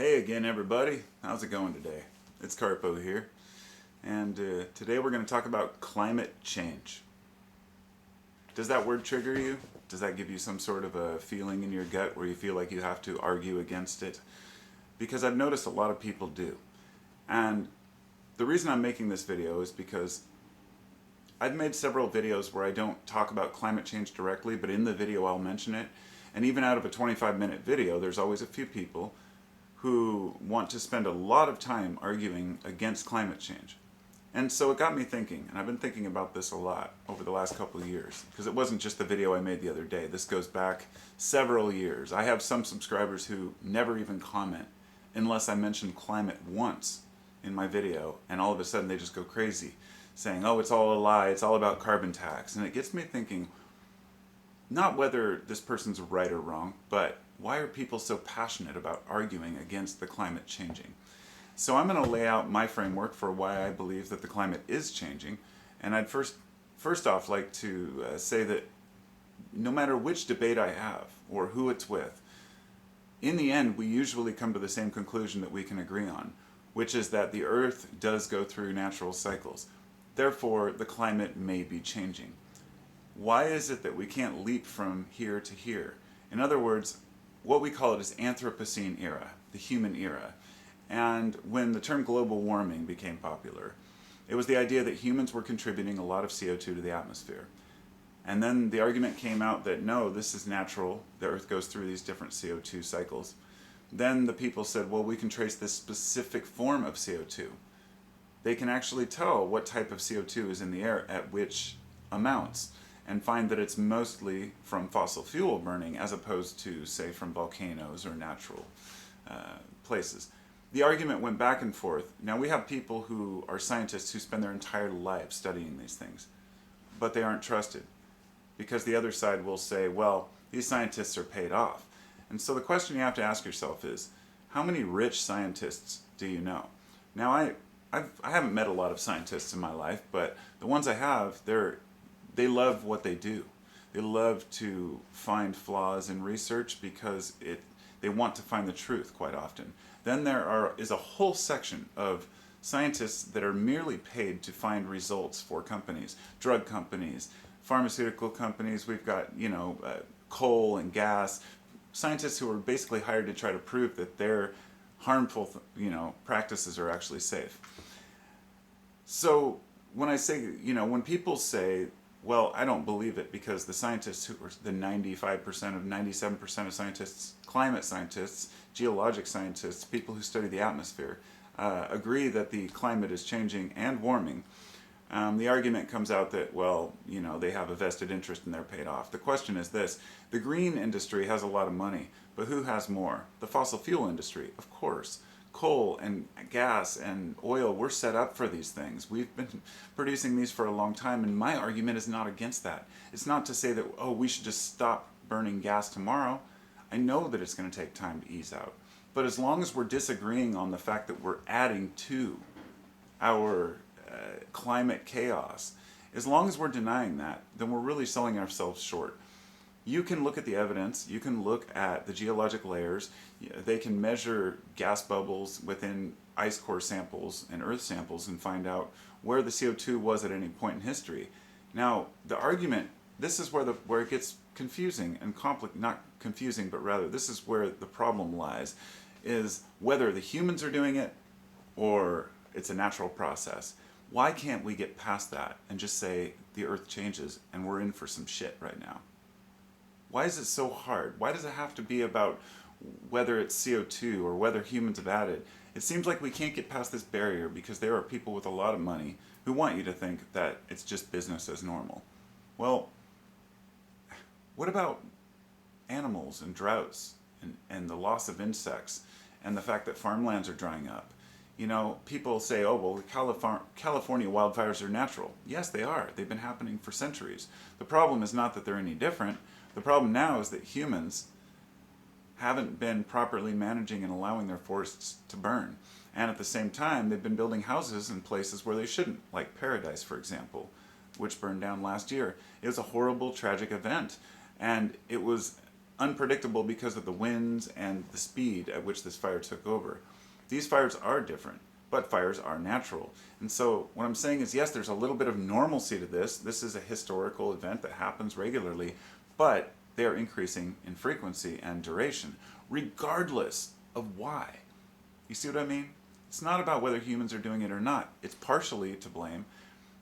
Hey again everybody, how's it going today? It's Carpo here, and today we're going to talk about climate change. Does that word trigger you? Does that give you some sort of a feeling in your gut where you feel like you have to argue against it? Because I've noticed a lot of people do. And the reason I'm making this video is because I've made several videos where I don't talk about climate change directly, but in the video I'll mention it. And even out of a 25-minute video, there's always a few people who want to spend a lot of time arguing against climate change. And so it got me thinking, and I've been thinking about this a lot over the last couple of years, because it wasn't just the video I made the other day. This goes back several years. I have some subscribers who never even comment unless I mention climate once in my video, and all of a sudden they just go crazy, saying, oh, it's all a lie, it's all about carbon tax. And it gets me thinking, not whether this person's right or wrong, but why are people so passionate about arguing against the climate changing? So I'm going to lay out my framework for why I believe that the climate is changing. And I'd first off like to say that no matter which debate I have or who it's with, in the end we usually come to the same conclusion that we can agree on, which is that the Earth does go through natural cycles. Therefore, the climate may be changing. Why is it that we can't leap from here to here? In other words, what we call it is Anthropocene era, the human era. And when the term global warming became popular, it was the idea that humans were contributing a lot of CO2 to the atmosphere. And then the argument came out that no, this is natural, the Earth goes through these different CO2 cycles. Then the people said, well, we can trace this specific form of CO2. They can actually tell what type of CO2 is in the air at which amounts, and find that it's mostly from fossil fuel burning as opposed to, say, from volcanoes or natural places. The argument went back and forth. Now we have people who are scientists who spend their entire lives studying these things, but they aren't trusted because the other side will say, well, these scientists are paid off. And so the question you have to ask yourself is, how many rich scientists do you know? Now I haven't met a lot of scientists in my life, but the ones I have, they love what they do. They love to find flaws in research because they want to find the truth quite often. Then there is a whole section of scientists that are merely paid to find results for companies, drug companies, pharmaceutical companies. We've got, coal and gas, scientists who are basically hired to try to prove that their harmful, practices are actually safe. So when I say, when people say, well, I don't believe it because the scientists who are the 95% of 97% of scientists, climate scientists, geologic scientists, people who study the atmosphere, agree that the climate is changing and warming. The argument comes out that, well, they have a vested interest and they're paid off. The question is this: the green industry has a lot of money, but who has more? The fossil fuel industry, of course. Coal and gas and oil, we're set up for these things. We've been producing these for a long time, and my argument is not against that. It's not to say that, oh, we should just stop burning gas tomorrow. I know that it's going to take time to ease out. But as long as we're disagreeing on the fact that we're adding to our climate chaos, as long as we're denying that, then we're really selling ourselves short. You can look at the evidence, you can look at the geologic layers, they can measure gas bubbles within ice core samples and earth samples and find out where the CO2 was at any point in history. Now, the argument, this is where it gets confusing and not confusing, but rather this is where the problem lies, is whether the humans are doing it or it's a natural process. Why can't we get past that and just say the earth changes and we're in for some shit right now? Why is it so hard? Why does it have to be about whether it's CO2 or whether humans have added? It seems like we can't get past this barrier because there are people with a lot of money who want you to think that it's just business as normal. Well, what about animals and droughts and the loss of insects and the fact that farmlands are drying up? People say, oh, well, California wildfires are natural. Yes, they are. They've been happening for centuries. The problem is not that they're any different. The problem now is that humans haven't been properly managing and allowing their forests to burn. And at the same time, they've been building houses in places where they shouldn't, like Paradise, for example, which burned down last year. It was a horrible, tragic event. And it was unpredictable because of the winds and the speed at which this fire took over. These fires are different, but fires are natural. And so what I'm saying is, yes, there's a little bit of normalcy to this. This is a historical event that happens regularly, but they are increasing in frequency and duration, regardless of why. You see what I mean? It's not about whether humans are doing it or not. It's partially to blame,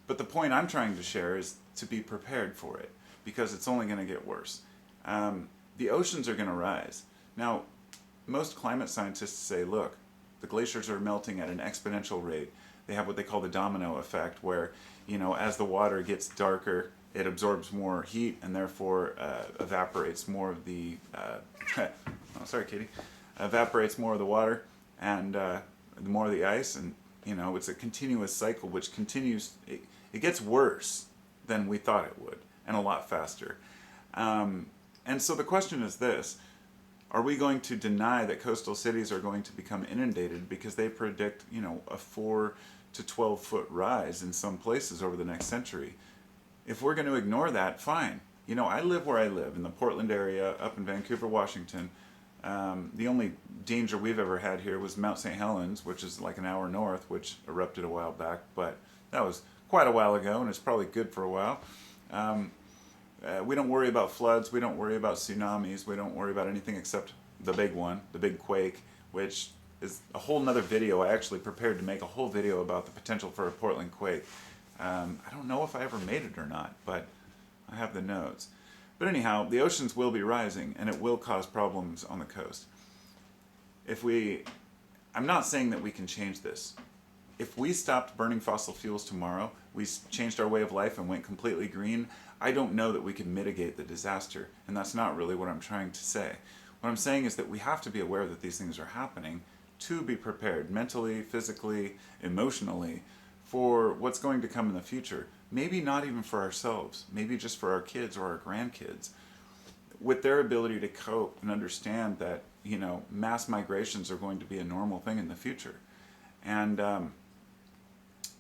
but the point I'm trying to share is to be prepared for it, because it's only going to get worse. The oceans are going to rise. Now, most climate scientists say, look, the glaciers are melting at an exponential rate. They have what they call the domino effect, where, as the water gets darker, it absorbs more heat and therefore evaporates more of the, oh, sorry, Katie, evaporates more of the water and more of the ice. And, it's a continuous cycle which continues. It gets worse than we thought it would, and a lot faster. And so the question is this: are we going to deny that coastal cities are going to become inundated because they predict, a 4 to 12 foot rise in some places over the next century? If we're going to ignore that, fine. I live where I live, in the Portland area, up in Vancouver, Washington. The only danger we've ever had here was Mount St. Helens, which is like an hour north, which erupted a while back, but that was quite a while ago, and it's probably good for a while. We don't worry about floods, we don't worry about tsunamis, we don't worry about anything except the big one, the big quake, which is a whole nother video. I actually prepared to make a whole video about the potential for a Portland quake. I don't know if I ever made it or not, but I have the notes. But anyhow, the oceans will be rising, and it will cause problems on the coast. I'm not saying that we can change this. If we stopped burning fossil fuels tomorrow, we changed our way of life and went completely green, I don't know that we can mitigate the disaster, and that's not really what I'm trying to say. What I'm saying is that we have to be aware that these things are happening to be prepared mentally, physically, emotionally for what's going to come in the future. Maybe not even for ourselves, maybe just for our kids or our grandkids, with their ability to cope and understand that, mass migrations are going to be a normal thing in the future. And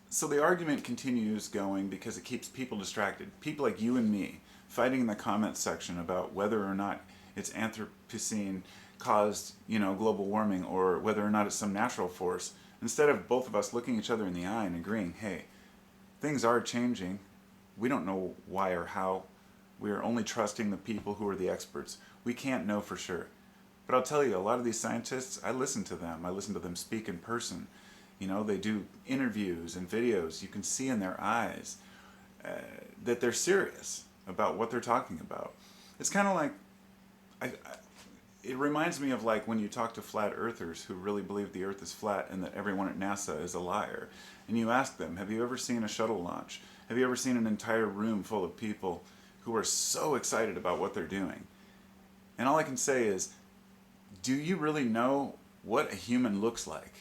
so the argument continues going because it keeps people distracted. People like you and me fighting in the comments section about whether or not it's Anthropocene caused, global warming, or whether or not it's some natural force, instead of both of us looking each other in the eye and agreeing, hey, things are changing. We don't know why or how. We are only trusting the people who are the experts. We can't know for sure. But I'll tell you, a lot of these scientists, I listen to them. I listen to them speak in person. They do interviews and videos. You can see in their eyes that they're serious about what they're talking about. It's kind of like, it reminds me of like when you talk to flat earthers who really believe the earth is flat and that everyone at NASA is a liar. And you ask them, have you ever seen a shuttle launch? Have you ever seen an entire room full of people who are so excited about what they're doing? And all I can say is, do you really know what a human looks like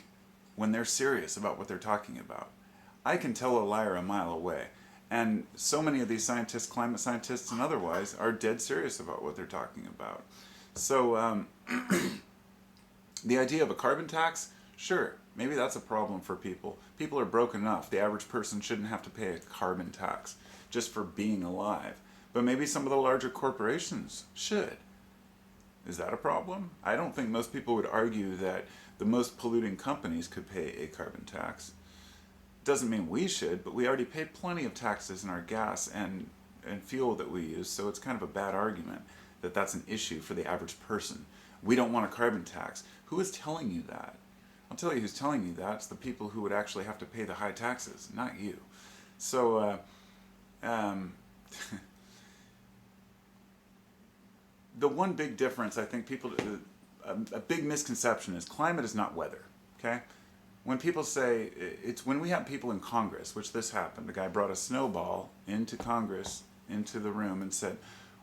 when they're serious about what they're talking about? I can tell a liar a mile away. And so many of these scientists, climate scientists and otherwise, are dead serious about what they're talking about. So the idea of a carbon tax, sure, maybe that's a problem for people. People are broke enough. The average person shouldn't have to pay a carbon tax just for being alive. But maybe some of the larger corporations should. Is that a problem? I don't think most people would argue that the most polluting companies could pay a carbon tax. Doesn't mean we should, but we already pay plenty of taxes in our gas and fuel that we use, so it's kind of a bad argument that that's an issue for the average person. We don't want a carbon tax. Who is telling you that? I'll tell you who's telling you that. It's the people who would actually have to pay the high taxes, not you. So, the one big difference, I think a big misconception is climate is not weather, okay? When people say, it's when we have people in Congress, which this happened, the guy brought a snowball into Congress, into the room, and said,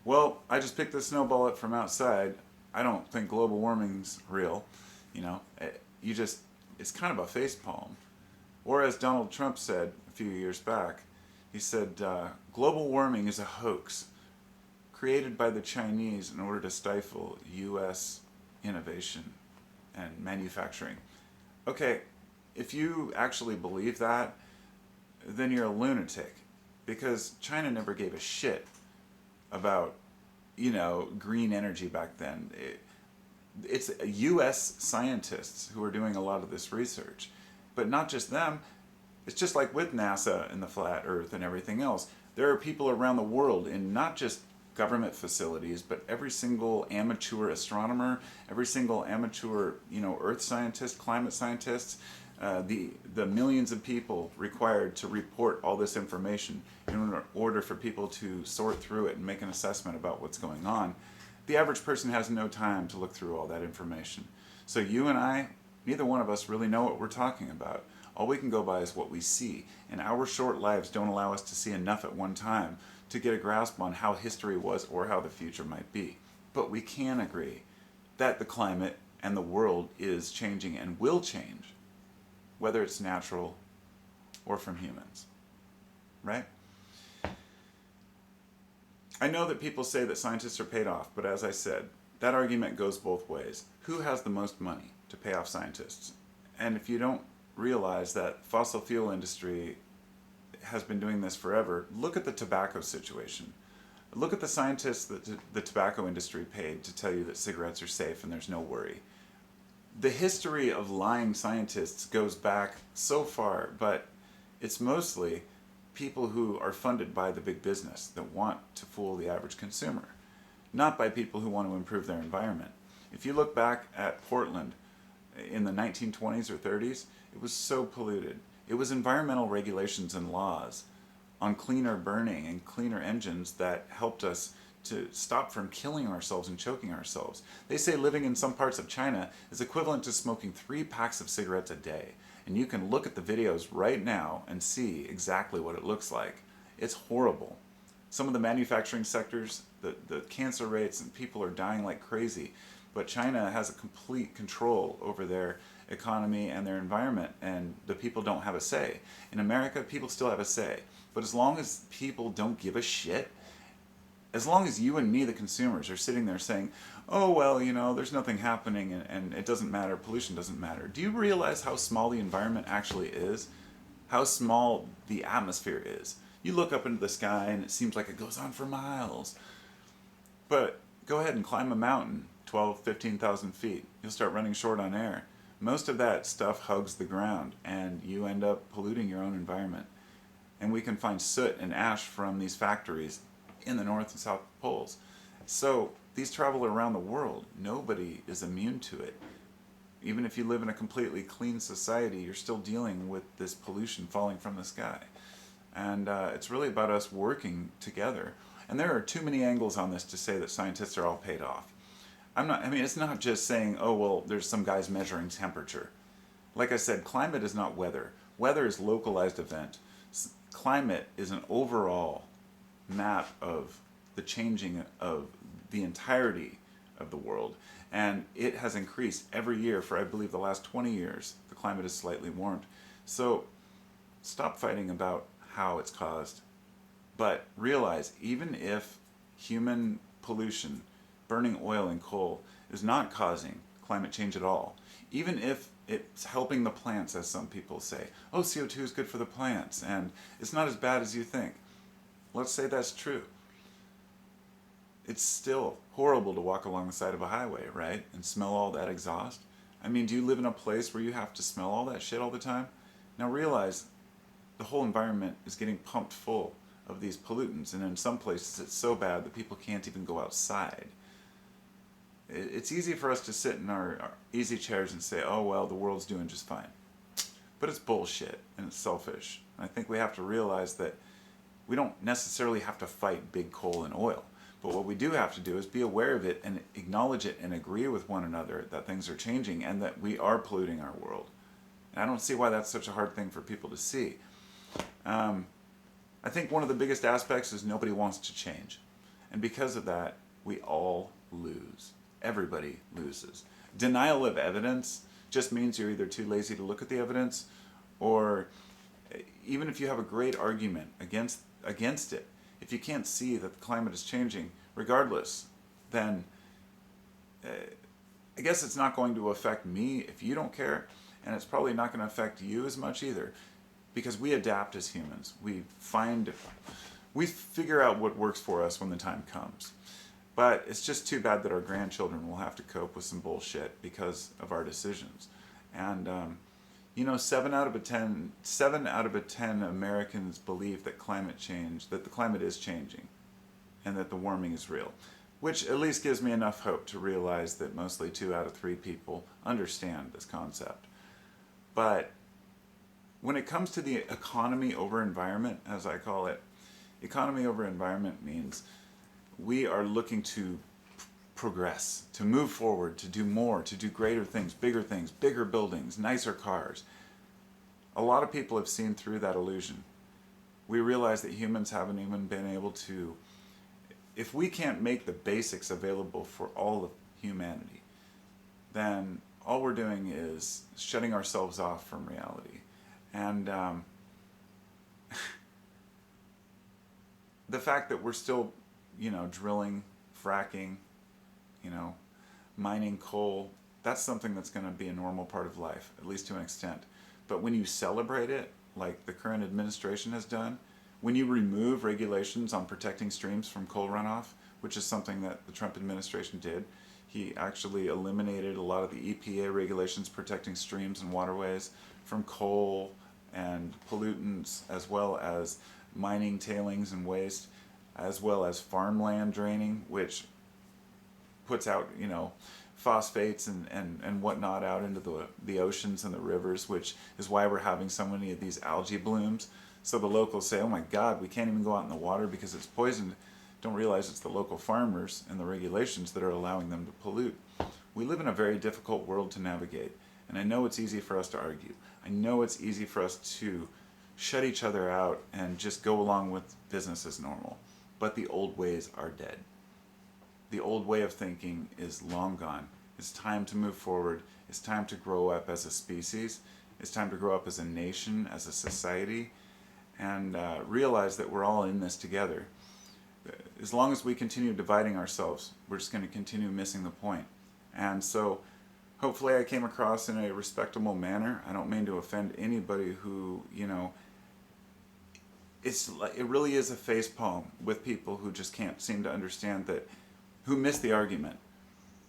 well, I just picked this snowball up from outside. I don't think global warming's real. It's kind of a facepalm. Or as Donald Trump said a few years back, he said, global warming is a hoax created by the Chinese in order to stifle U.S. innovation and manufacturing. Okay, if you actually believe that, then you're a lunatic, because China never gave a shit about green energy back then. It's U.S. scientists who are doing a lot of this research, but not just them. It's just like with NASA and the flat Earth and everything else. There are people around the world in not just government facilities, but every single amateur astronomer, every single amateur, Earth scientist, climate scientist, the millions of people required to report all this information in order for people to sort through it and make an assessment about what's going on. The average person has no time to look through all that information. So you and I, neither one of us really know what we're talking about. All we can go by is what we see, and our short lives don't allow us to see enough at one time to get a grasp on how history was or how the future might be. But we can agree that the climate and the world is changing and will change, whether it's natural or from humans, right? I know that people say that scientists are paid off, but as I said, that argument goes both ways. Who has the most money to pay off scientists? And if you don't realize that fossil fuel industry has been doing this forever, look at the tobacco situation. Look at the scientists that the tobacco industry paid to tell you that cigarettes are safe and there's no worry. The history of lying scientists goes back so far, but it's mostly people who are funded by the big business that want to fool the average consumer, not by people who want to improve their environment. If you look back at Portland in the 1920s or 30s, it was so polluted. It was environmental regulations and laws on cleaner burning and cleaner engines that helped us to stop from killing ourselves and choking ourselves. They say living in some parts of China is equivalent to smoking 3 packs of cigarettes a day. And you can look at the videos right now and see exactly what it looks like. It's horrible. Some of the manufacturing sectors, the cancer rates, and people are dying like crazy. But China has a complete control over their economy and their environment, and the people don't have a say. In America, people still have a say. But as long as people don't give a shit, as long as you and me, the consumers, are sitting there saying, oh, well, there's nothing happening and it doesn't matter, pollution doesn't matter. Do you realize how small the environment actually is? How small the atmosphere is? You look up into the sky and it seems like it goes on for miles. But go ahead and climb a mountain, 12, 15,000 feet. You'll start running short on air. Most of that stuff hugs the ground and you end up polluting your own environment. And we can find soot and ash from these factories in the North and South Poles. So these travel around the world. Nobody is immune to it. Even if you live in a completely clean society, you're still dealing with this pollution falling from the sky. And it's really about us working together. And there are too many angles on this to say that scientists are all paid off. It's not just saying, oh, well, there's some guys measuring temperature. Like I said, climate is not weather. Weather is a localized event. Climate is an overall map of the changing of the entirety of the world, and it has increased every year for, I believe, the last 20 years. The climate is slightly warmed. So stop fighting about how it's caused, but realize even if human pollution, burning oil and coal, is not causing climate change at all, even if it's helping the plants, as some people say, oh, CO2 is good for the plants and it's not as bad as you think. Let's say that's true. It's still horrible to walk along the side of a highway, right? And smell all that exhaust. Do you live in a place where you have to smell all that shit all the time? Now realize the whole environment is getting pumped full of these pollutants, and in some places it's so bad that people can't even go outside. It's easy for us to sit in our easy chairs and say, oh, well, the world's doing just fine. But it's bullshit, and it's selfish. And I think we have to realize that we don't necessarily have to fight big coal and oil. But what we do have to do is be aware of it and acknowledge it and agree with one another that things are changing and that we are polluting our world. And I don't see why that's such a hard thing for people to see. I think one of the biggest aspects is nobody wants to change. And because of that, we all lose. Everybody loses. Denial of evidence just means you're either too lazy to look at the evidence, or even if you have a great argument against it, if you can't see that the climate is changing regardless, then I guess it's not going to affect me if you don't care, and it's probably not going to affect you as much either, because we adapt as humans. We figure out what works for us when the time comes. But it's just too bad that our grandchildren will have to cope with some bullshit because of our decisions. And 7 out of 10 Americans believe that that the climate is changing, and that the warming is real, which at least gives me enough hope to realize that mostly 2 out of 3 people understand this concept. But when it comes to the economy over environment, as I call it, economy over environment means we are looking to progress, to move forward, to do more, to do greater things, bigger buildings, nicer cars. A lot of people have seen through that illusion. We realize that humans haven't even been able to, if we can't make the basics available for all of humanity, then all we're doing is shutting ourselves off from reality. And the fact that we're still, drilling, fracking, mining coal, that's something that's going to be a normal part of life, at least to an extent. But when you celebrate it, like the current administration has done, when you remove regulations on protecting streams from coal runoff, which is something that the Trump administration did, he actually eliminated a lot of the EPA regulations protecting streams and waterways from coal and pollutants, as well as mining tailings and waste, as well as farmland draining, which puts out, phosphates and whatnot out into the oceans and the rivers, which is why we're having so many of these algae blooms. So the locals say, oh my God, we can't even go out in the water because it's poisoned. Don't realize it's the local farmers and the regulations that are allowing them to pollute. We live in a very difficult world to navigate, and I know it's easy for us to argue. I know it's easy for us to shut each other out and just go along with business as normal. But the old ways are dead. The old way of thinking is long gone. It's time to move forward. It's time to grow up as a species. It's time to grow up as a nation, as a society, and realize that we're all in this together. As long as we continue dividing ourselves, we're just going to continue missing the point. And so hopefully I came across in a respectable manner. I don't mean to offend anybody who, it really is a facepalm with people who just can't seem to understand that, who miss the argument,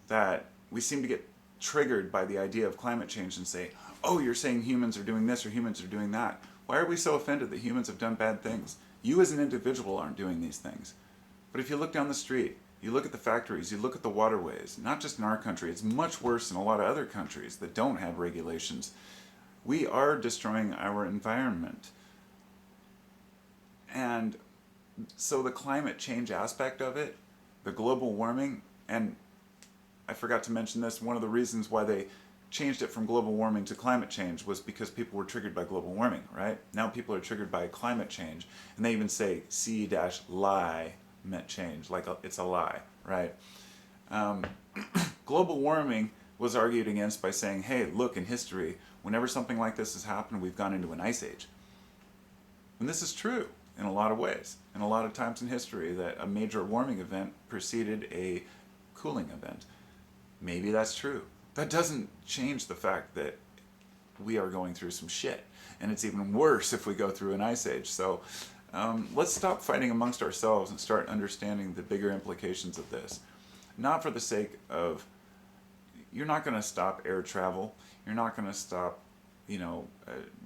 that we seem to get triggered by the idea of climate change and say, oh, you're saying humans are doing this or humans are doing that. Why are we so offended that humans have done bad things? You as an individual aren't doing these things. But if you look down the street, you look at the factories, you look at the waterways, not just in our country, it's much worse in a lot of other countries that don't have regulations. We are destroying our environment. And so the climate change aspect of it, the global warming, and I forgot to mention this, one of the reasons why they changed it from global warming to climate change was because people were triggered by global warming, right? Now people are triggered by climate change, and they even say C-lie meant change, like it's a lie, right? Global warming was argued against by saying, hey, look, in history, whenever something like this has happened, we've gone into an ice age. And this is true in a lot of ways. And a lot of times in history that a major warming event preceded a cooling event. Maybe that's true. That doesn't change the fact that we are going through some shit. And it's even worse if we go through an ice age. So let's stop fighting amongst ourselves and start understanding the bigger implications of this. Not for the sake of, you're not going to stop air travel. You're not going to stop,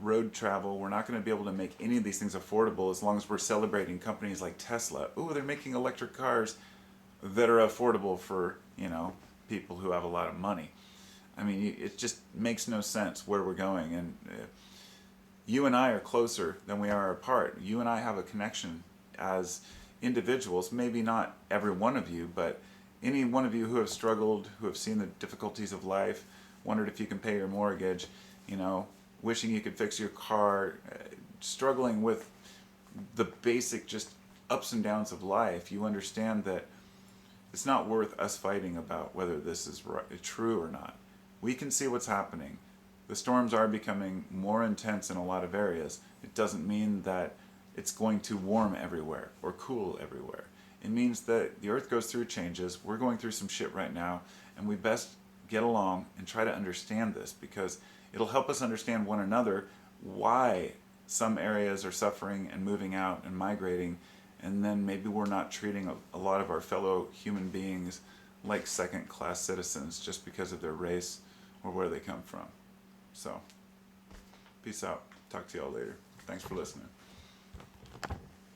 road travel. We're not going to be able to make any of these things affordable as long as we're celebrating companies like Tesla. Ooh, they're making electric cars that are affordable for, people who have a lot of money. I mean, it just makes no sense where we're going. And you and I are closer than we are apart. You and I have a connection as individuals. Maybe not every one of you, but any one of you who have struggled, who have seen the difficulties of life, wondered if you can pay your mortgage, wishing you could fix your car, struggling with the basic just ups and downs of life. You understand that it's not worth us fighting about whether this is true or not. We can see what's happening. The storms are becoming more intense in a lot of areas. It doesn't mean that it's going to warm everywhere or cool everywhere. It means that the earth goes through changes. We're going through some shit right now, and we best get along and try to understand this, because it'll help us understand one another, why some areas are suffering and moving out and migrating, and then maybe we're not treating a lot of our fellow human beings like second-class citizens just because of their race or where they come from. So, peace out. Talk to y'all later. Thanks for listening.